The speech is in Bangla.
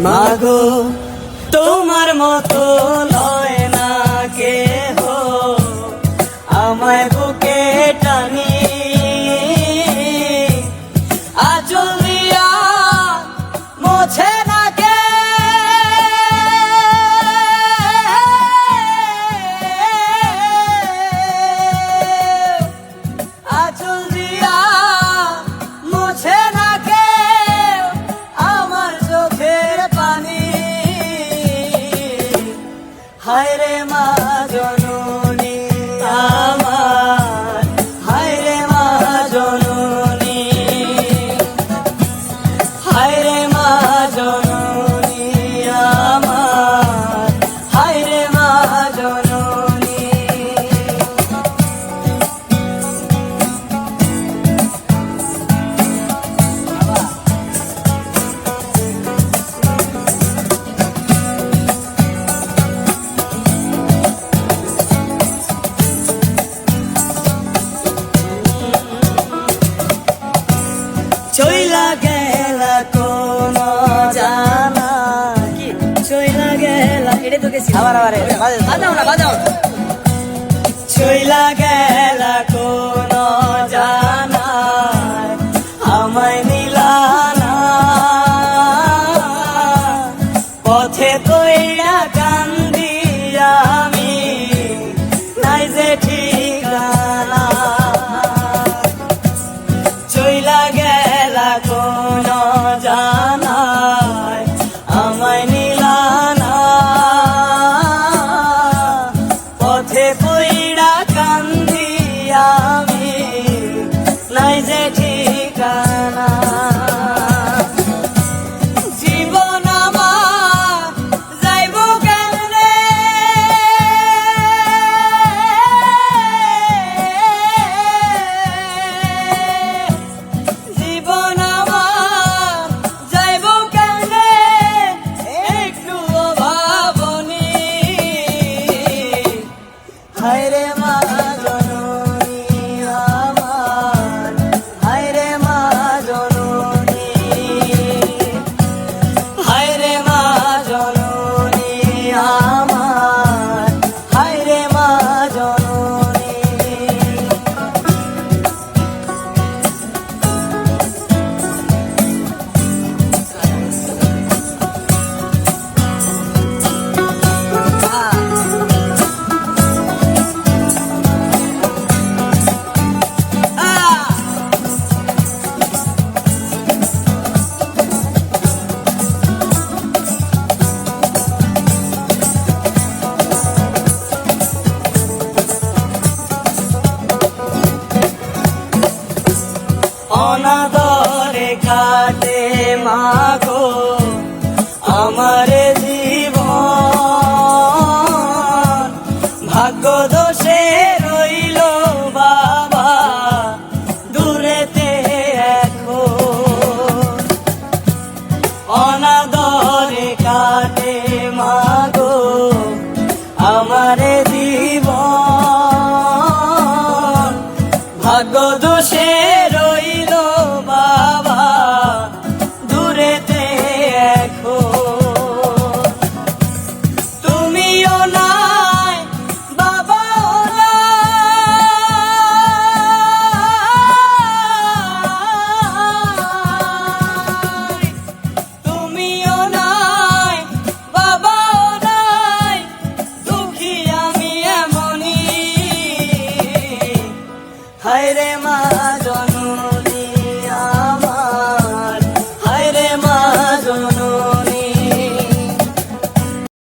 মাগো তোমার মতো লয় না কেহ আমায় বুকে টানি আঁচল দিয়া মোছে না কে আঁচল দিয়া মোছে না কে আমার চোখের পানি হায় রে মা জননী আমার হায় রে মা জননী হায় রে মা জননী আমার হায় রে মা জননী চইলা গেলা কোন জানা কি চইলা গেলা এটা তো গেছি আবার বাজাও না বাজাও চইলা গেলা কোন জানা আমায় নিলানা পথে কইরা কান্দি আমি নাই যে ঠিকানা চইলা গেলা কোন জানায় আমায় নিলানা পথে পইড়া কান্দি আমি নাই যে ঠিকানা জীবন আমার যাইব কেমনে জীবন আমার যাইব কেমনে একটু ভাবনি হায় রে মা জননী আমার হায় রে মা জননী হায় রে মা জননী আমার হায় রে মা জননী অনাদরে কাটে মাগো আমার জীবন ভাগ্য দোষে রইল বাবা দূরেতে এখন অনাদরে কাটে মাগো আমার জীবন ভাগ্য দোষে রইল বাবা দূরেতে এখন তুমিও নাই বাবাও নাই তুমিও নাই বাবাও নাই দুঃখী আমি এমনই হায় রে মা জননী